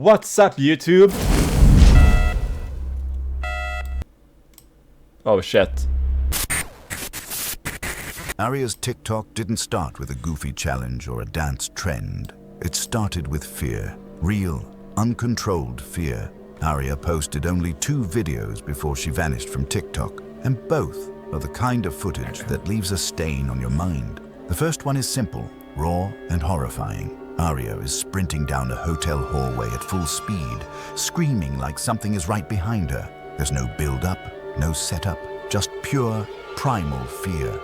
What's up, YouTube? Oh shit. Aria's TikTok didn't start with a goofy challenge or a dance trend. It started with fear. Real, uncontrolled fear. Aria posted only 2 videos before she vanished from TikTok, and both are the kind of footage that leaves a stain on your mind. The first one is simple, raw, and horrifying. Aria is sprinting down a hotel hallway at full speed, screaming like something is right behind her. There's no build-up, no setup, just pure, primal fear.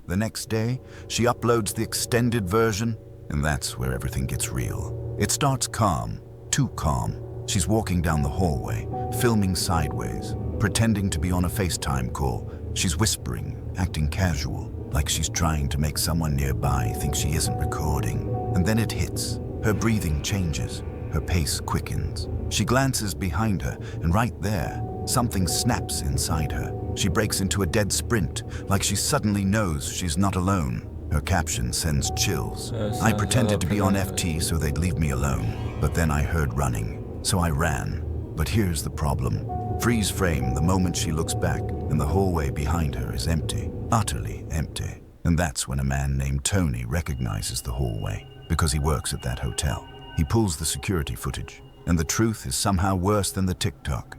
The next day, she uploads the extended version, and that's where everything gets real. It starts calm, too calm. She's walking down the hallway, filming sideways, pretending to be on a FaceTime call. She's whispering, acting casual, like she's trying to make someone nearby think she isn't recording. And then it hits. Her breathing changes. Her pace quickens. She glances behind her, and right there, something snaps inside her. She breaks into a dead sprint, like she suddenly knows she's not alone. Her caption sends chills. I pretended to be on FT so they'd leave me alone, but then I heard running, so I ran. But here's the problem. Freeze frame the moment she looks back, and the hallway behind her is empty, utterly empty. And that's when a man named Tony recognizes the hallway, because he works at that hotel. He pulls the security footage, and the truth is somehow worse than the TikTok.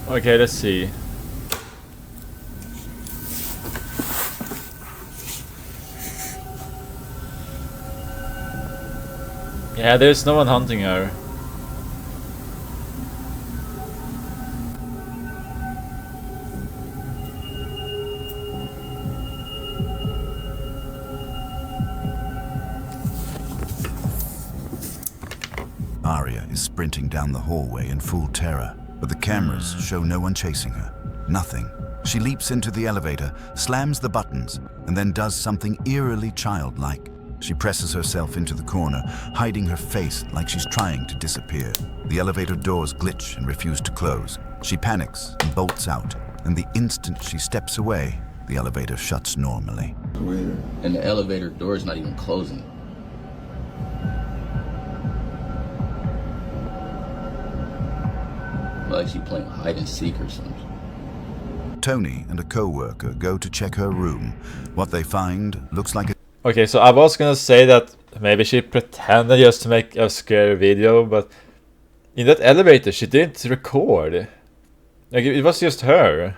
Okay, let's see. Yeah, there's no one hunting her. Aria is sprinting down the hallway in full terror, but the cameras show no one chasing her. Nothing. She leaps into the elevator, slams the buttons, and then does something eerily childlike. She presses herself into the corner, hiding her face like she's trying to disappear. The elevator doors glitch and refuse to close. She panics and bolts out, and the instant she steps away, the elevator shuts normally. And the elevator door is not even closing. Like she's playing hide and seek or something. Tony and a co-worker go to check her room. What they find looks like a... Okay, so I was gonna say that maybe she pretended just to make a scary video, but in that elevator she didn't record. Like, it was just her.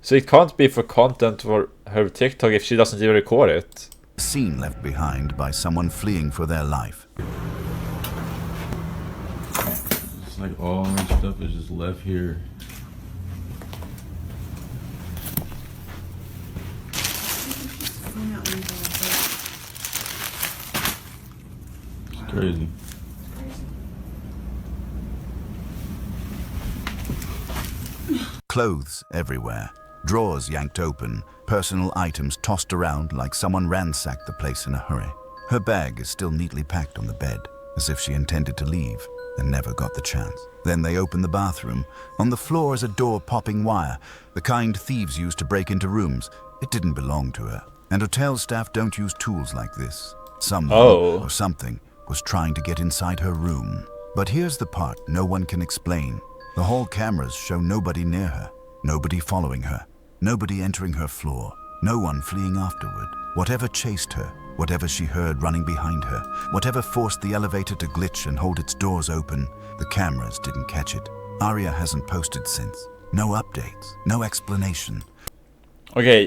So it can't be for content for her TikTok if she doesn't even record it. scene left behind by someone fleeing for their life. It's like all my stuff is just left here. It's crazy. Clothes everywhere, drawers yanked open, personal items tossed around like someone ransacked the place in a hurry. Her bag is still neatly packed on the bed, as if she intended to leave and never got the chance. Then they open the bathroom. On the floor is a door popping wire, the kind thieves use to break into rooms. It didn't belong to her. And hotel staff don't use tools like this. Someone or something was trying to get inside her room. But here's the part no one can explain. The hall cameras show nobody near her, nobody following her, nobody entering her floor, no one fleeing afterward. Whatever chased her, whatever she heard running behind her, whatever forced the elevator to glitch and hold its doors open, the cameras didn't catch it. Aria hasn't posted since. No updates, no explanation. Okay.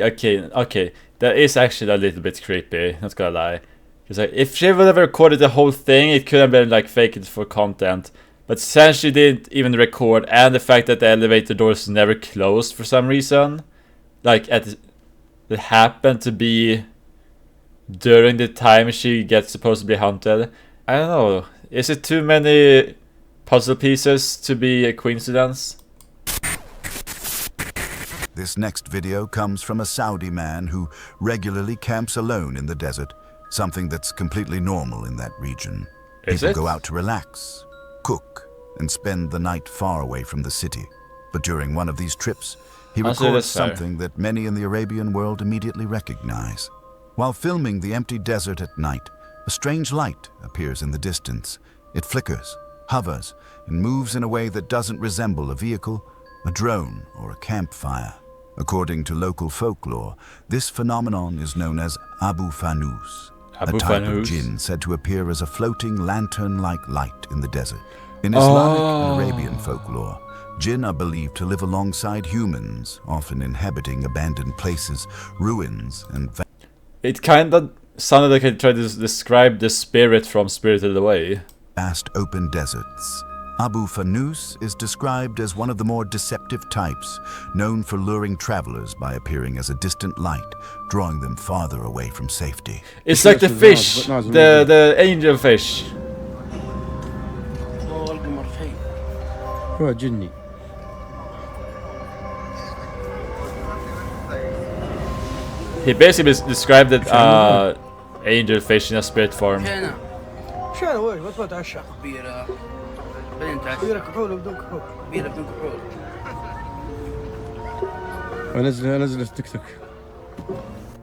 That is actually a little bit creepy, not gonna lie. Because like, if she would have recorded the whole thing, it could have been like faked for content. But since she didn't even record, and the fact that the elevator doors never closed for some reason, like it happened to be during the time she gets supposed to be haunted. I don't know. Is it too many puzzle pieces to be a coincidence? This next video comes from a Saudi man who regularly camps alone in the desert, something that's completely normal in that region. People go out to relax, cook, and spend the night far away from the city. But during one of these trips, he records something that many in the Arabian world immediately recognize. While filming the empty desert at night, a strange light appears in the distance. It flickers, hovers, and moves in a way that doesn't resemble a vehicle, a drone, or a campfire. According to local folklore, this phenomenon is known as Abu Fanus, a type of jinn said to appear as a floating lantern-like light in the desert. In Islamic and Arabian folklore, jinn are believed to live alongside humans, often inhabiting abandoned places, ruins, and... It kind of sounded like I tried to describe the spirit from Spirited Away. Vast open deserts. Abu Fanus is described as one of the more deceptive types, known for luring travelers by appearing as a distant light, drawing them farther away from safety. It's like the fish, the angel fish. He basically described it angel fish in a spirit form.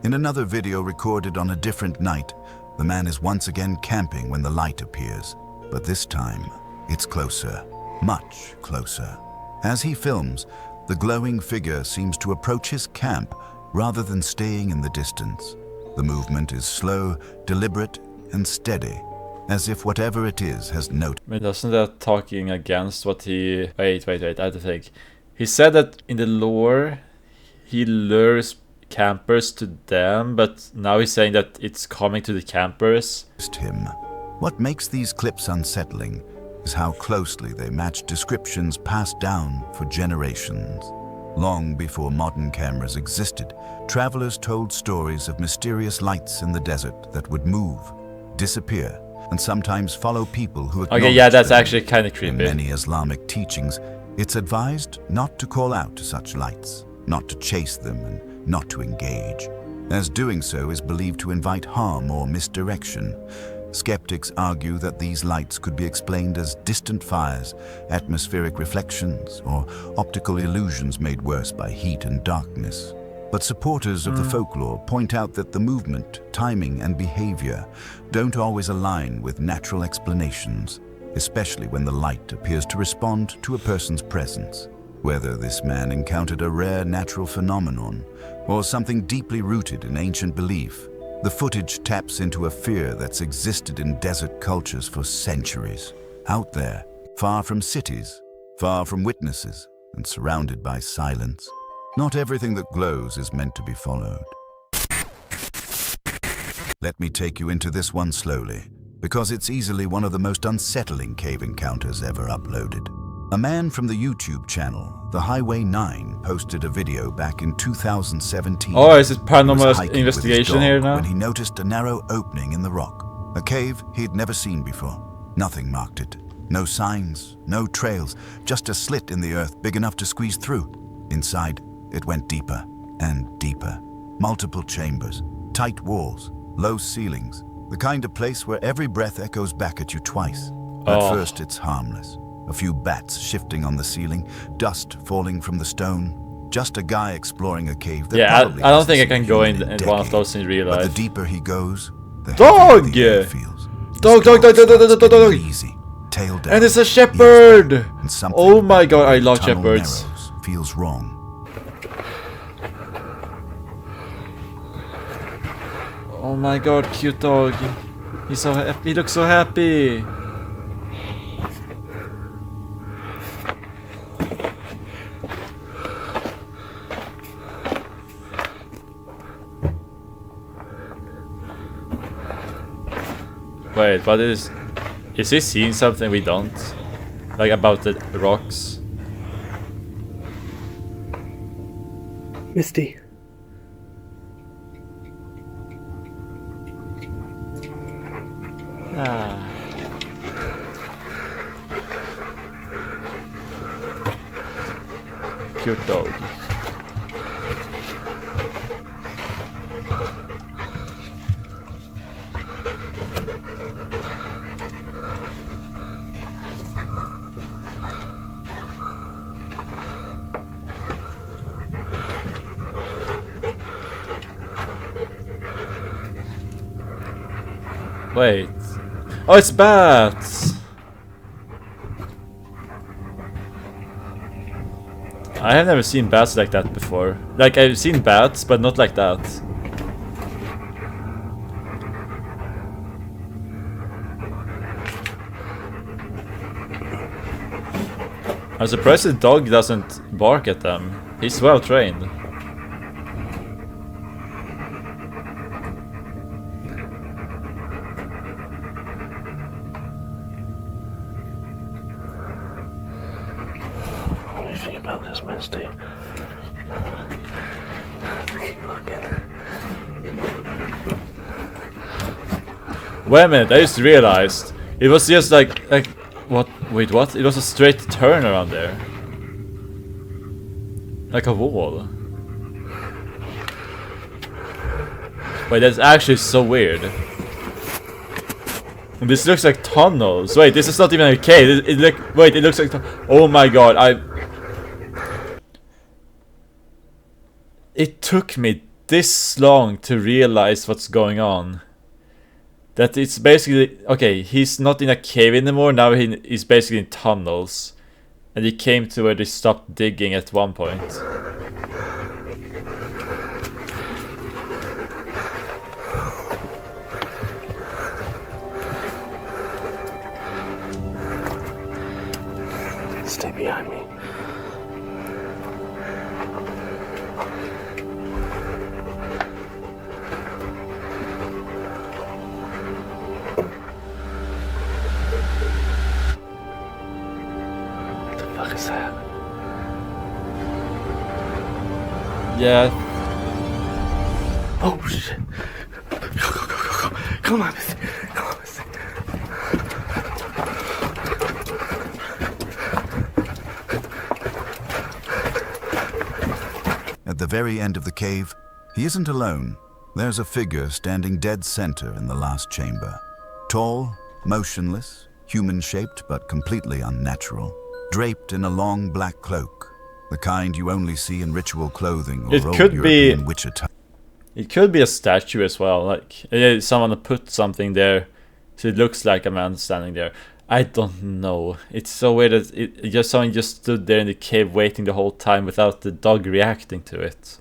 In another video recorded on a different night, the man is once again camping when the light appears. But this time, it's closer, much closer. As he films, the glowing figure seems to approach his camp rather than staying in the distance. The movement is slow, deliberate, and steady, as if whatever it is has noted. But doesn't that talking against what he... Wait, I have to think. He said that in the lore, he lures campers to them, but now he's saying that it's coming to the campers. Him. What makes these clips unsettling is how closely they match descriptions passed down for generations. Long before modern cameras existed, travelers told stories of mysterious lights in the desert that would move, disappear, and sometimes follow people who acknowledge them. Okay, yeah, that's actually kind of creepy. In many Islamic teachings, it's advised not to call out to such lights, not to chase them, and not to engage, as doing so is believed to invite harm or misdirection. Skeptics argue that these lights could be explained as distant fires, atmospheric reflections, or optical illusions made worse by heat and darkness. But supporters of the folklore point out that the movement, timing, and behavior don't always align with natural explanations, especially when the light appears to respond to a person's presence. Whether this man encountered a rare natural phenomenon or something deeply rooted in ancient belief, the footage taps into a fear that's existed in desert cultures for centuries. Out there, far from cities, far from witnesses, and surrounded by silence. Not everything that glows is meant to be followed. Let me take you into this one slowly, because it's easily one of the most unsettling cave encounters ever uploaded. A man from the YouTube channel, The Highway 9, posted a video back in 2017. Oh, is it Paranormal Investigation here now? When he noticed a narrow opening in the rock, a cave he'd never seen before. Nothing marked it. No signs, no trails, just a slit in the earth big enough to squeeze through. Inside, it went deeper and deeper. Multiple chambers, tight walls, low ceilings, the kind of place where every breath echoes back at you twice. At first, it's harmless. A few bats shifting on the ceiling, dust falling from the stone. Just a guy exploring a cave that probably I don't think I can go in one of those in real life. But the deeper he goes, the dog! heavier the air feels. Dog! Easy, tail down. And it's a shepherd! Oh my god, I love shepherds. Feels wrong. Oh my god, cute dog. He looks so happy. Wait, but is he seeing something we don't? Like about the rocks? Misty. cute dog. Wait. Oh, it's bats! I have never seen bats like that before. Like, I've seen bats, but not like that. I'm surprised the dog doesn't bark at them. He's well trained. About this Wednesday. Keep looking. Wait a minute, I just realized. It was just like what? Wait, what? It was a straight turn around there. Like a wall. Wait, that's actually so weird. And this looks like tunnels. Wait, this is not even a cave. It looks like... Oh my god, It took me this long to realize what's going on. That it's basically... Okay, he's not in a cave anymore, now he's basically in tunnels. And he came to where they stopped digging at one point. Stay behind me. What is that? Yeah. Oh shit. Go. Come on, Missy. Come on, Missy. At the very end of the cave, he isn't alone. There's a figure standing dead center in the last chamber. Tall, motionless, human-shaped but completely unnatural. Draped in a long black cloak, the kind you only see in ritual clothing or old European witch attire. It could be a statue as well, like someone put something there, so it looks like a man standing there. I don't know. It's so weird that someone just stood there in the cave waiting the whole time without the dog reacting to it.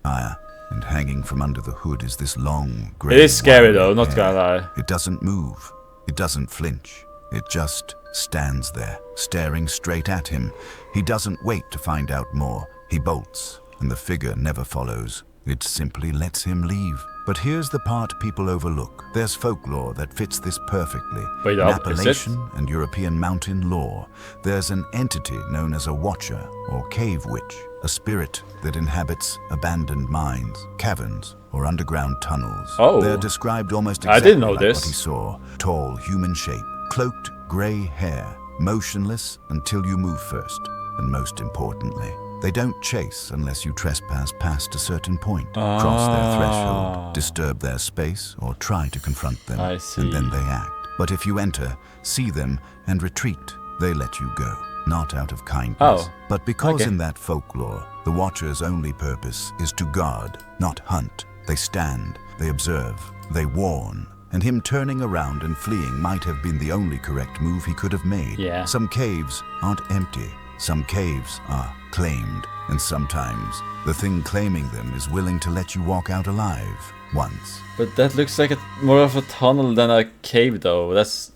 And hanging from under the hood is this long grey. It is scary though, not gonna lie. It doesn't move. It doesn't flinch. It just stands there, staring straight at him. He doesn't wait to find out more. He bolts, and the figure never follows. It simply lets him leave. But here's the part people overlook. There's folklore that fits this perfectly. Wait, in Appalachian and European mountain lore, there's an entity known as a watcher or cave witch, a spirit that inhabits abandoned mines, caverns, or underground tunnels. Oh. They're described almost exactly I didn't know like this. what he saw. Tall, human shape, cloaked grey hair, motionless until you move first. And most importantly, they don't chase unless you trespass past a certain point, cross their threshold, disturb their space, or try to confront them. I see. And then they act. But if you enter, see them, and retreat, they let you go. Not out of kindness, but because in that folklore, the Watcher's only purpose is to guard, not hunt. They stand, they observe, they warn. And him turning around and fleeing might have been the only correct move he could have made. Yeah. Some caves aren't empty. Some caves are claimed. And sometimes the thing claiming them is willing to let you walk out alive once. But that looks like more of a tunnel than a cave though. That's...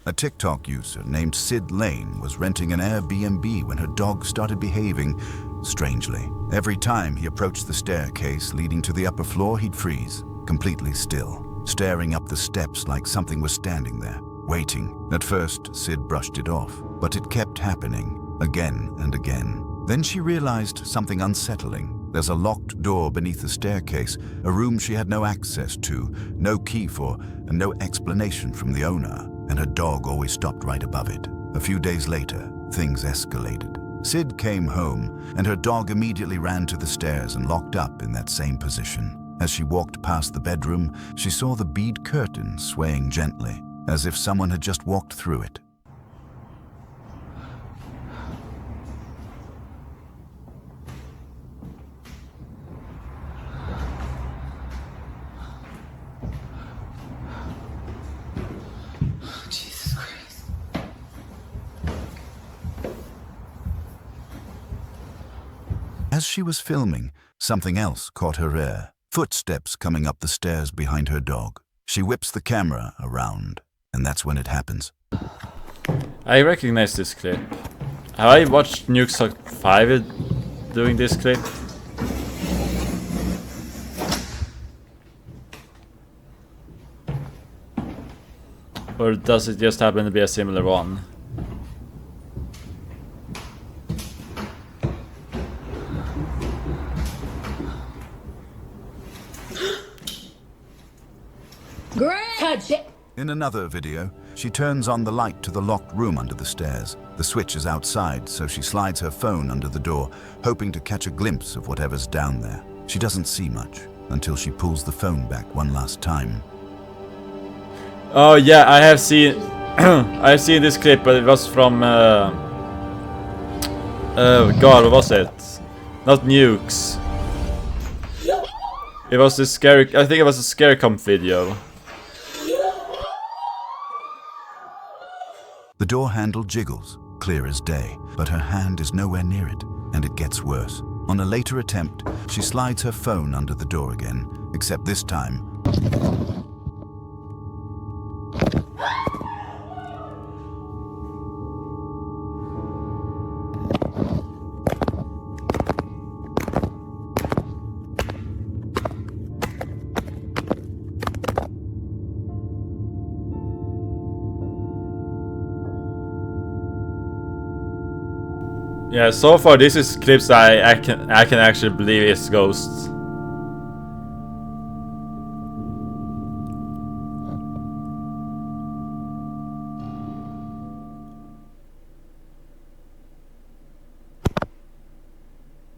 A TikTok user named Sid Lane was renting an Airbnb when her dog started behaving strangely. Every time he approached the staircase leading to the upper floor, he'd freeze, completely still, staring up the steps like something was standing there, waiting. At first, Sid brushed it off, but it kept happening, again and again. Then she realized something unsettling. There's a locked door beneath the staircase, a room she had no access to, no key for, and no explanation from the owner. And her dog always stopped right above it. A few days later, things escalated. Sid came home, and her dog immediately ran to the stairs and locked up in that same position. As she walked past the bedroom, she saw the bead curtain swaying gently, as if someone had just walked through it. Jesus Christ. As she was filming, something else caught her ear. Footsteps coming up the stairs behind her dog. She whips the camera around, and that's when it happens. I recognize this clip. Have I watched Nuke Suck 5 doing this clip? Or does it just happen to be a similar one? Touch it. In another video, she turns on the light to the locked room under the stairs. The switch is outside, so she slides her phone under the door, hoping to catch a glimpse of whatever's down there. She doesn't see much until she pulls the phone back one last time. Oh yeah, I have seen I have seen this clip, but it was from oh god, what was it? Not Nukes. It was a scary, I think it was a scary comp video. The door handle jiggles, clear as day, but her hand is nowhere near it, and it gets worse. On a later attempt, she slides her phone under the door again, except this time, yeah, so far this is clips I can actually believe it's ghosts.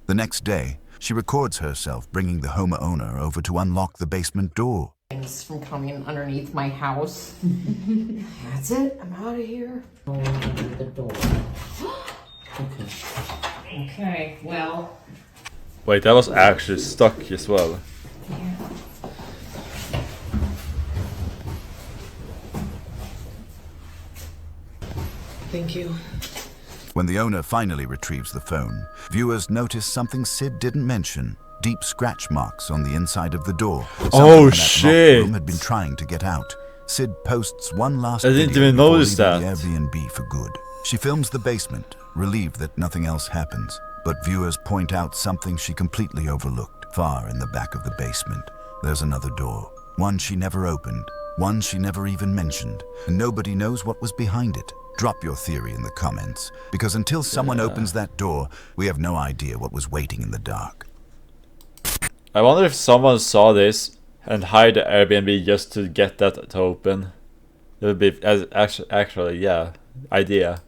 the next day, she records herself bringing the homeowner over to unlock the basement door. Things from coming underneath my house. That's it. I'm out of here. Under the door. Okay, well. Wait, that was actually stuck as well. Yeah. Thank you. When the owner finally retrieves the phone, viewers notice something Sid didn't mention. Deep scratch marks on the inside of the door. Oh, In that shit. locked room had been trying to get out. Sid posts one last I didn't video even before notice leaving that. the Airbnb for good. She films the basement, relieved that nothing else happens. But viewers point out something she completely overlooked. Far in the back of the basement, there's another door. One she never opened, one she never even mentioned, and nobody knows what was behind it. Drop your theory in the comments, because until someone opens that door, we have no idea what was waiting in the dark. I wonder if someone saw this and hired the Airbnb just to get that to open. It would be actually yeah, idea.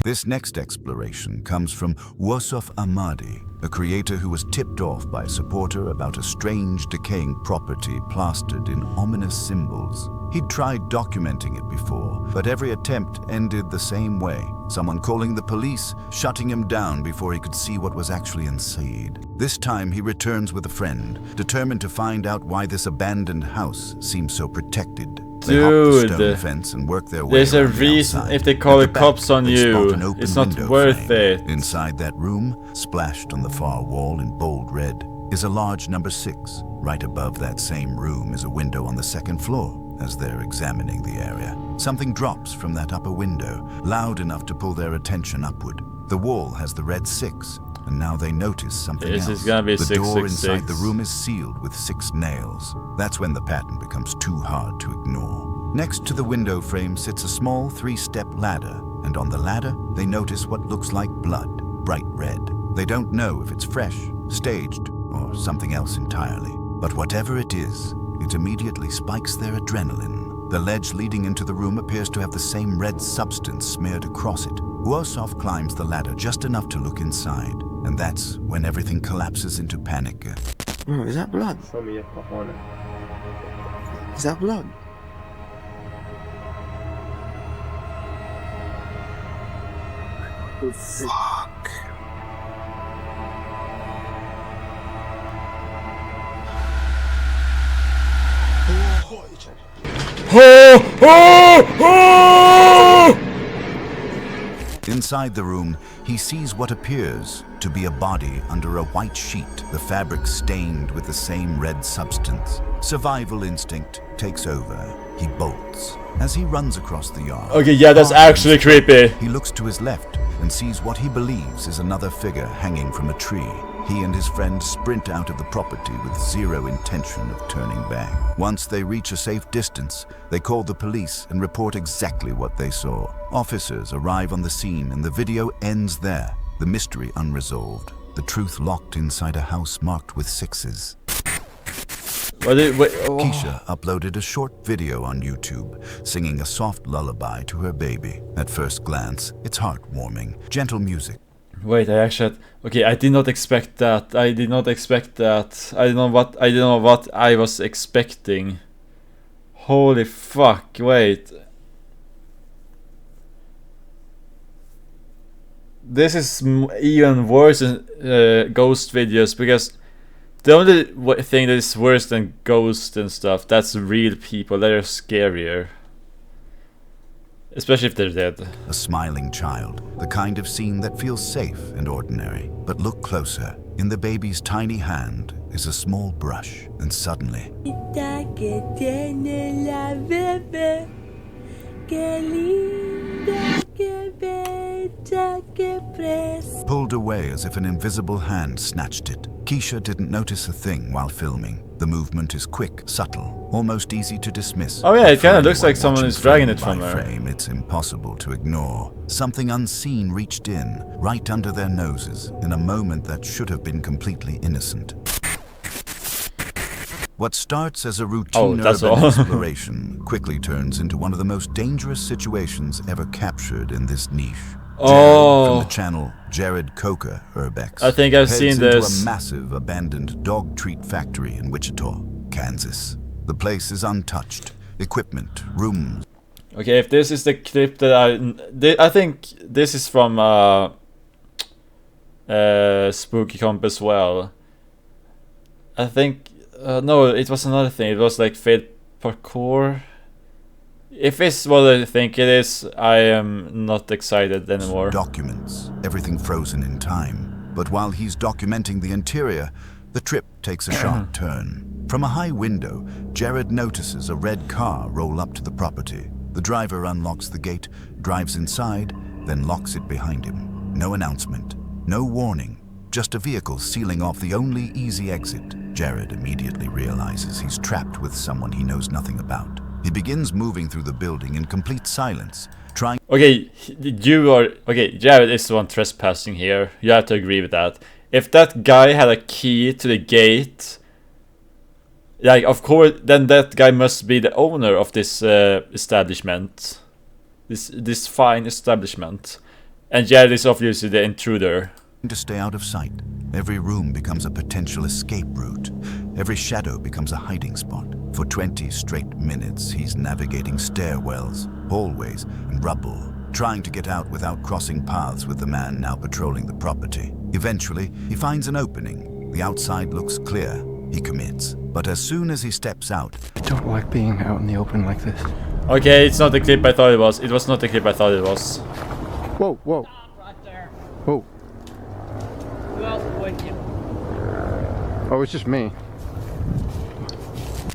This next exploration comes from Wassof Ahmadi, a creator who was tipped off by a supporter about a strange, decaying property plastered in ominous symbols. He'd tried documenting it before, but every attempt ended the same way. Someone calling the police, shutting him down before he could see what was actually inside. This time he returns with a friend, determined to find out why this abandoned house seems so protected. They hop the stone Dude, fence and work their way there's a around the reason outside. if they call At the the cops back, on they you, spot an open it's not window worth frame. it. Inside that room, splashed on the far wall in bold red, is a large number 6. Right above that same room is a window on the second floor. As they're examining the area, something drops from that upper window, loud enough to pull their attention upward. The wall has the red 6, and now they notice something This else. is gonna be the door 666. inside the room is sealed with 6 nails. That's when the pattern becomes too hard to ignore. Next to the window frame sits a small 3-step ladder, and on the ladder they notice what looks like blood, bright red. They don't know if it's fresh, staged, or something else entirely. But whatever it is, it immediately spikes their adrenaline. The ledge leading into the room appears to have the same red substance smeared across it. Uosov climbs the ladder just enough to look inside, and that's when everything collapses into panic. Bro, is that blood? Is that blood? Oh, fuck. Inside the room, he sees what appears to be a body under a white sheet, the fabric stained with the same red substance. Survival instinct takes over. He bolts. As he runs across the yard, Okay, yeah, that's actually creepy. he looks to his left and sees what he believes is another figure hanging from a tree. He and his friend sprint out of the property with zero intention of turning back. Once they reach a safe distance, they call the police and report exactly what they saw. Officers arrive on the scene and the video ends there, the mystery unresolved, the truth locked inside a house marked with 6s. Keisha uploaded a short video on YouTube, singing a soft lullaby to her baby. At first glance, it's heartwarming, gentle music. Wait, I actually okay, I did not expect that. I did not expect that. I don't know what I was expecting. Holy fuck, wait. This is even worse than ghost videos, because the only thing that is worse than ghosts and stuff, that's real people that are scarier. Especially if they're dead. A smiling child, the kind of scene that feels safe and ordinary. But look closer. In the baby's tiny hand is a small brush, and suddenly... pulled away as if an invisible hand snatched it. Keisha didn't notice a thing while filming. The movement is quick, subtle, almost easy to dismiss. Oh yeah, it kind of looks like someone is dragging it from her. Frame, it's impossible to ignore. Something unseen reached in, right under their noses, in a moment that should have been completely innocent. What starts as a routine urban exploration quickly turns into one of the most dangerous situations ever captured in this niche. Jared, from the channel Jared Coca Urbex, I think I've seen this. Into a massive abandoned dog treat factory in Wichita, Kansas. The place is untouched. Equipment, rooms. Okay, if this is the clip that I think this is from Spooky Comp as well. I think no, it was another thing. It was like failed parkour. If it's what I think it is, I am not excited anymore. Documents, everything frozen in time. But while he's documenting the interior, the trip takes a sharp turn. From a high window, Jared notices a red car roll up to the property. The driver unlocks the gate, drives inside, then locks it behind him. No announcement, no warning, just a vehicle sealing off the only easy exit. Jared immediately realizes he's trapped with someone he knows nothing about. He begins moving through the building in complete silence, trying... Okay, Jared is the one trespassing here. You have to agree with that. If that guy had a key to the gate, like, of course, then that guy must be the owner of this establishment. This fine establishment. And Jared is obviously the intruder. To stay out of sight. Every room becomes a potential escape route. Every shadow becomes a hiding spot. For 20 straight minutes, he's navigating stairwells, hallways, and rubble, trying to get out without crossing paths with the man now patrolling the property. Eventually, he finds an opening. The outside looks clear. He commits. But as soon as he steps out... I don't like being out in the open like this. Okay, it's not the clip I thought it was. It was not the clip I thought it was. Whoa, whoa. Stop right there. Whoa. Who else is with you? Oh, it's just me.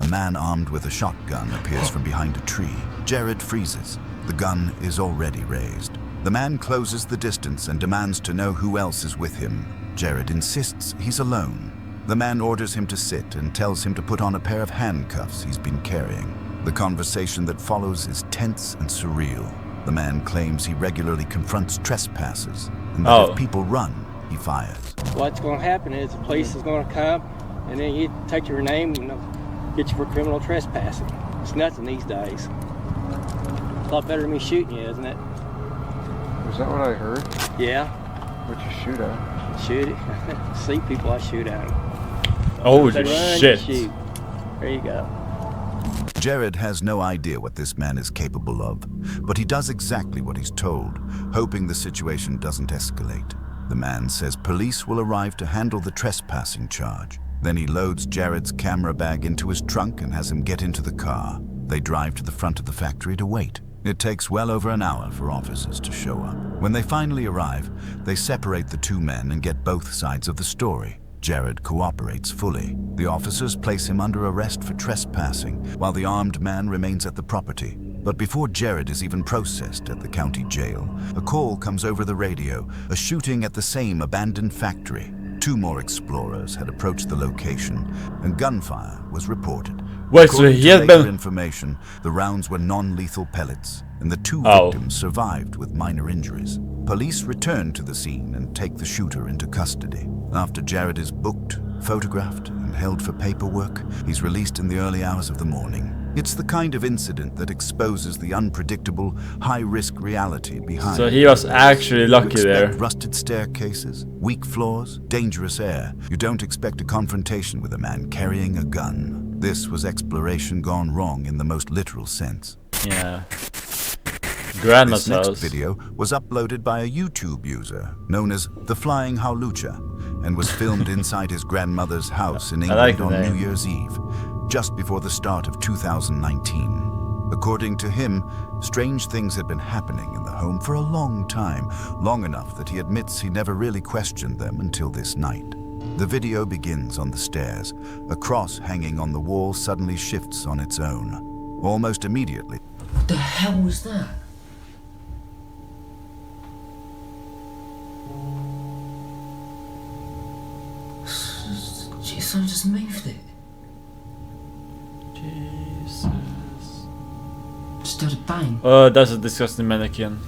A man armed with a shotgun appears from behind a tree. Jared freezes. The gun is already raised. The man closes the distance and demands to know who else is with him. Jared insists he's alone. The man orders him to sit and tells him to put on a pair of handcuffs he's been carrying. The conversation that follows is tense and surreal. The man claims he regularly confronts trespassers, and that if people run, he fires. What's going to happen is the police is going to come, and then you take your name and get you for criminal trespassing. It's nothing these days. A lot better than me shooting you, isn't it? Was that what I heard? Yeah. What'd you shoot at? Shoot it. See people, I shoot at them. Oh They run, shit. you shoot. There you go. Jared has no idea what this man is capable of, but he does exactly what he's told, hoping the situation doesn't escalate. The man says police will arrive to handle the trespassing charge. Then he loads Jared's camera bag into his trunk and has him get into the car. They drive to the front of the factory to wait. It takes well over an hour for officers to show up. When they finally arrive, they separate the two men and get both sides of the story. Jared cooperates fully. The officers place him under arrest for trespassing, while the armed man remains at the property. But before Jared is even processed at the county jail, a call comes over the radio, a shooting at the same abandoned factory. 2 more explorers had approached the location, and gunfire was reported. Wait, so According he to had later been... information, the rounds were non-lethal pellets, and the 2 Oh. victims survived with minor injuries. Police return to the scene and take the shooter into custody. After Jared is booked, photographed, and held for paperwork, he's released in the early hours of the morning. It's the kind of incident that exposes the unpredictable, high-risk reality behind. So he was actually You lucky expect there. rusted staircases, weak floors, dangerous air. You don't expect a confrontation with a man carrying a gun. This was exploration gone wrong in the most literal sense. Yeah. Grandma's This next house. video was uploaded by a YouTube user known as The Flying Haulucha and was filmed inside his grandmother's house in I England like the on name. New Year's Eve, just before the start of 2019. According to him, strange things had been happening in the home for a long time, long enough that he admits he never really questioned them until this night. The video begins on the stairs. A cross hanging on the wall suddenly shifts on its own. Almost immediately, What the hell was that? Gee, someone just moved it. Jesus. Just heard a bang. Oh, that's a disgusting mannequin.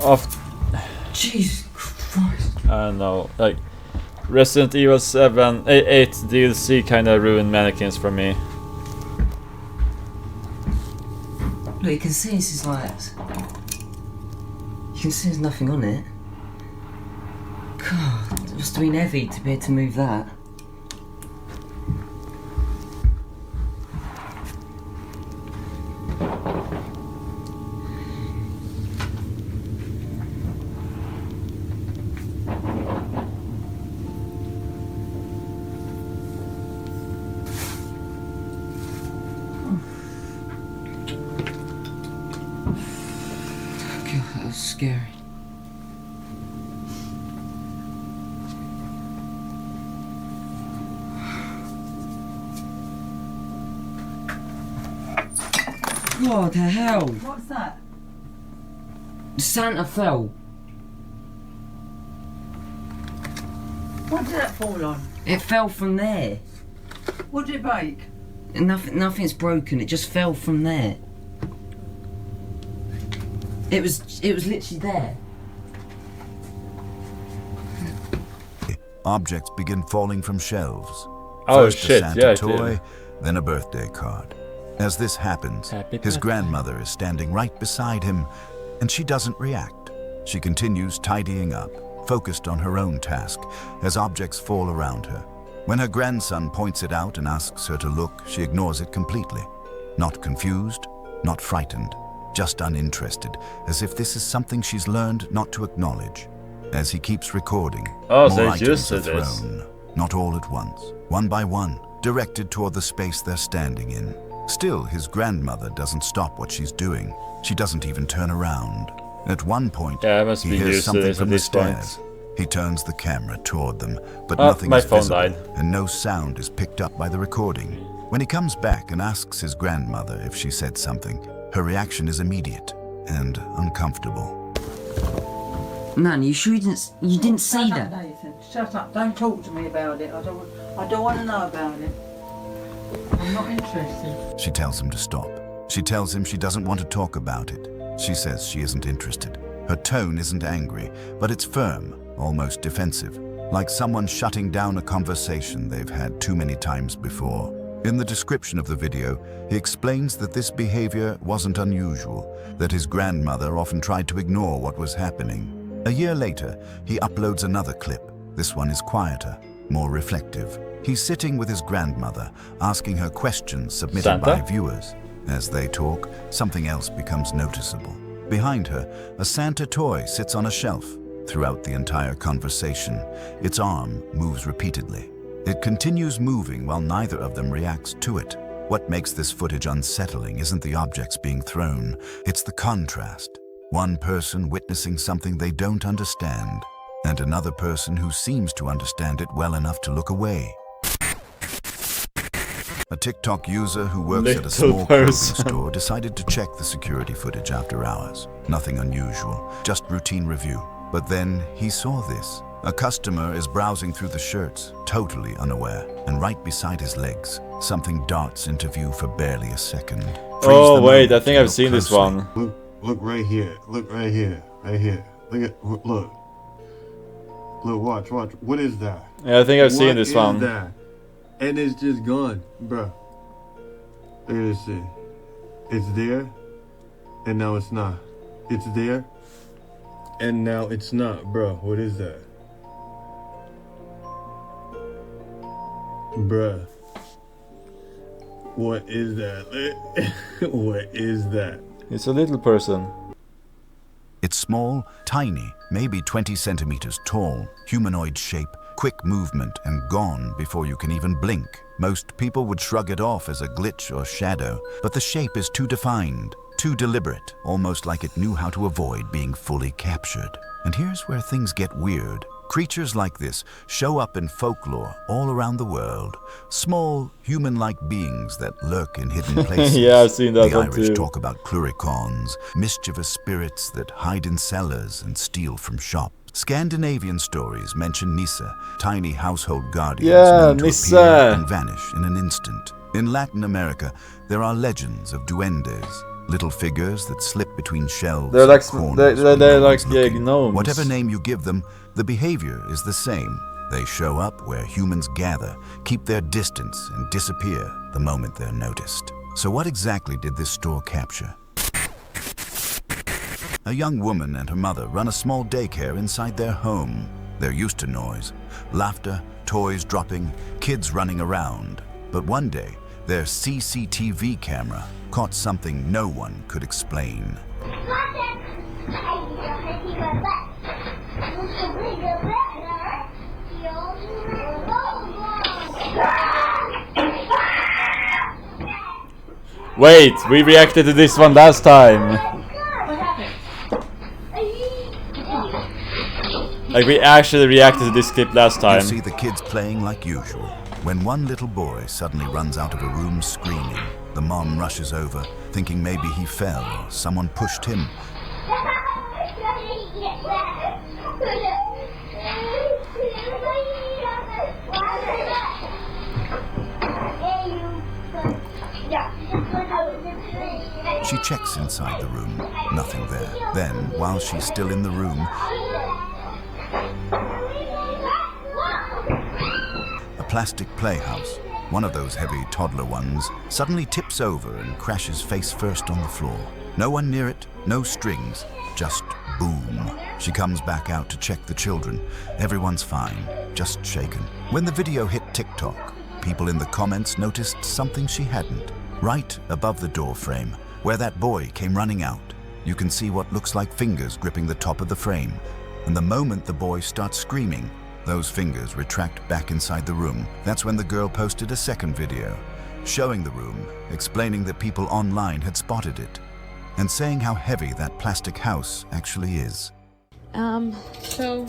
Of Jesus Christ. I don't know, like Resident Evil 8 DLC kinda ruined mannequins for me. Look, you can see this is like... You can see there's nothing on it. God, it must have been heavy to be able to move that. God, that was scary. What the hell? What's that? Santa fell. What did that fall on? It fell from there. What did it break? And nothing's broken. It just fell from there. It was literally there. objects begin falling from shelves. Oh First shit, a Santa yeah, it toy, did. then a birthday card. As this happens, Happy his birthday. grandmother is standing right beside him, and she doesn't react. She continues tidying up, focused on her own task, as objects fall around her. When her grandson points it out and asks her to look, she ignores it completely. Not confused, not frightened, just uninterested, as if this is something she's learned not to acknowledge. As he keeps recording, Oh, so more it's used items to are this. thrown, not all at once, one by one, directed toward the space they're standing in. Still, his grandmother doesn't stop what she's doing. She doesn't even turn around. At one point, Yeah, I must he be hears used to something this at from the this point. stairs. He turns the camera toward them, but Oh, nothing my is phone visible, died. and no sound is picked up by the recording. When he comes back and asks his grandmother if she said something, her reaction is immediate and uncomfortable. Nan, you sure you didn't see Shut up, that? Nathan. Shut up. Don't talk to me about it. I don't want to know about it. I'm not interested. She tells him to stop. She tells him she doesn't want to talk about it. She says she isn't interested. Her tone isn't angry, but it's firm, almost defensive, like someone shutting down a conversation they've had too many times before. In the description of the video, he explains that this behavior wasn't unusual, that his grandmother often tried to ignore what was happening. A year later, he uploads another clip. This one is quieter, more reflective. He's sitting with his grandmother, asking her questions submitted by viewers. As they talk, something else becomes noticeable. Behind her, a Santa toy sits on a shelf. Throughout the entire conversation, its arm moves repeatedly. It continues moving while neither of them reacts to it. What makes this footage unsettling isn't the objects being thrown, it's the contrast. One person witnessing something they don't understand, and another person who seems to understand it well enough to look away. A TikTok user who works at a small clothing store decided to check the security footage after hours. Nothing unusual, just routine review. But then he saw this. A customer is browsing through the shirts, totally unaware, and right beside his legs, something darts into view for barely a second. Oh wait, I think I've seen this one. Look right here. Look right here. Right here. Look. Watch. What is that? Yeah, I think I've seen this one. What is that? And it's just gone, bruh. Look at this. It's there, and now it's not. It's there, and now it's not, bro. What is that? Bruh. What is that? What is that? It's a little person. It's small, tiny, maybe 20 centimeters tall, humanoid shape, quick movement, and gone before you can even blink. Most people would shrug it off as a glitch or shadow, but the shape is too defined, too deliberate, almost like it knew how to avoid being fully captured. And here's where things get weird. Creatures like this show up in folklore all around the world. Small, human-like beings that lurk in hidden places. Yeah, I've seen that the one Irish too. talk about cluricaunes, mischievous spirits that hide in cellars and steal from shops. Scandinavian stories mention Nissa, tiny household guardians known to appear and vanish in an instant. In Latin America, there are legends of duendes, little figures that slip between shelves. They're like they're like gnomes. Whatever name you give them, the behavior is the same. They show up where humans gather, keep their distance, and disappear the moment they're noticed. So what exactly did this store capture? A young woman and her mother run a small daycare inside their home. They're used to noise, laughter, toys dropping, kids running around. But one day, their CCTV camera caught something no one could explain. Wait, we reacted to this one last time. Like, we actually reacted to this clip last time. You see the kids playing like usual. When one little boy suddenly runs out of a room screaming, the mom rushes over, thinking maybe he fell or someone pushed him. She checks inside the room, nothing there. Then, while she's still in the room, a plastic playhouse, one of those heavy toddler ones, suddenly tips over and crashes face first on the floor. No one near it, no strings, just boom. She comes back out to check the children. Everyone's fine, just shaken. When the video hit TikTok, people in the comments noticed something she hadn't. Right above the door frame, where that boy came running out, you can see what looks like fingers gripping the top of the frame. And the moment the boy starts screaming, those fingers retract back inside the room. That's when the girl posted a second video, showing the room, explaining that people online had spotted it, and saying how heavy that plastic house actually is. So,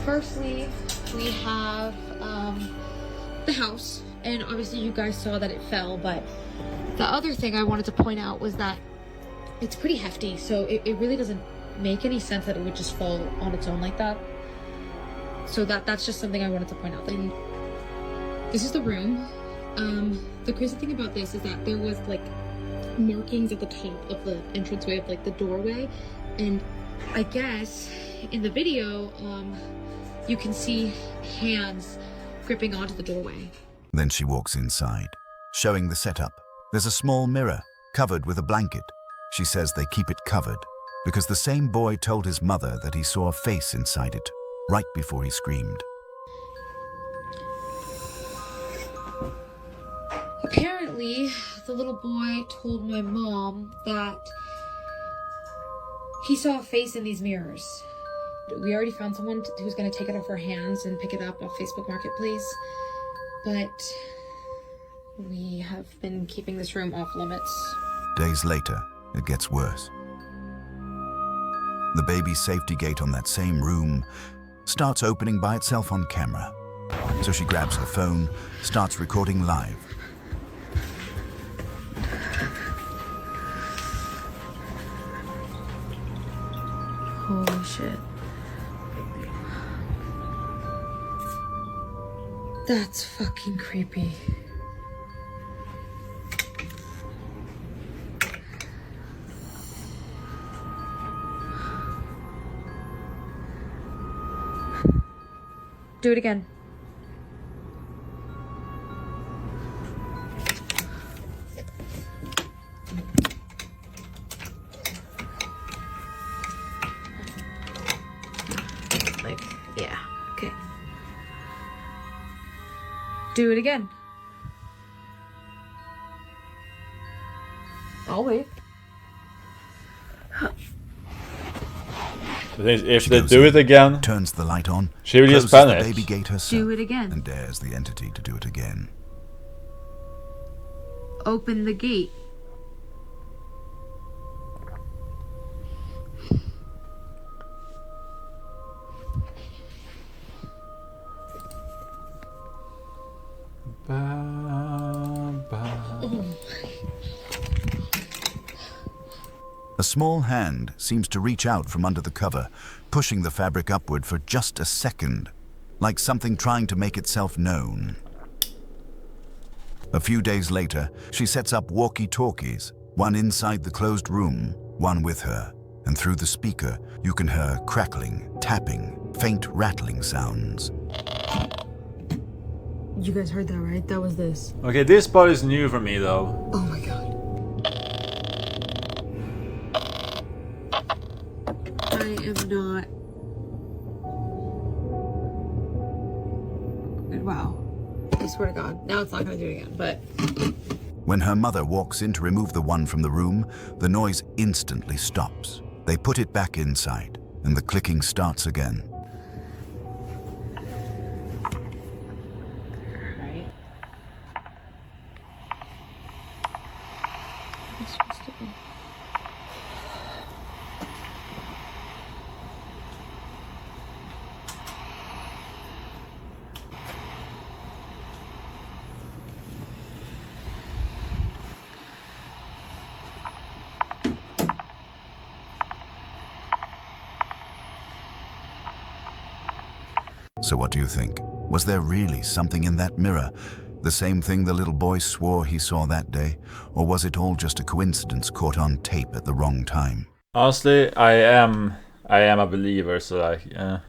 firstly, we have, the house, and obviously you guys saw that it fell, but the other thing I wanted to point out was that it's pretty hefty, so it really doesn't make any sense that it would just fall on its own like that. So that's just something I wanted to point out. Then this is the room. The crazy thing about this is that there was like markings at the top of the entranceway of like the doorway, and I guess in the video you can see hands gripping onto the doorway. Then she walks inside, showing the setup. There's a small mirror covered with a blanket. She says they keep it covered because the same boy told his mother that he saw a face inside it right before he screamed. Apparently, the little boy told my mom that he saw a face in these mirrors. We already found someone who's going to take it off our hands and pick it up off Facebook Marketplace, but we have been keeping this room off limits. Days later, it gets worse. The baby's safety gate on that same room starts opening by itself on camera. So she grabs her phone, starts recording live. Holy shit. That's fucking creepy. Do it again. Like, yeah, okay. Do it again. I'll wait. The thing is, if they do it again, turns the light on, she will just closes the panic. baby gate herself, Do it again. and dares the entity to do it again. Open the gate. A small hand seems to reach out from under the cover, pushing the fabric upward for just a second, like something trying to make itself known. A few days later, she sets up walkie-talkies, one inside the closed room, one with her, and through the speaker, you can hear crackling, tapping, faint rattling sounds. You guys heard that, right? That was this. Okay, this part is new for me though. Oh my god. I am not. Wow. I swear to God. Now it's not gonna do it again, but. When her mother walks in to remove the one from the room, the noise instantly stops. They put it back inside, and the clicking starts again. Right. So what do you think? Was there really something in that mirror? The same thing the little boy swore he saw that day? Or was it all just a coincidence caught on tape at the wrong time? Honestly, I am a believer, so like, yeah.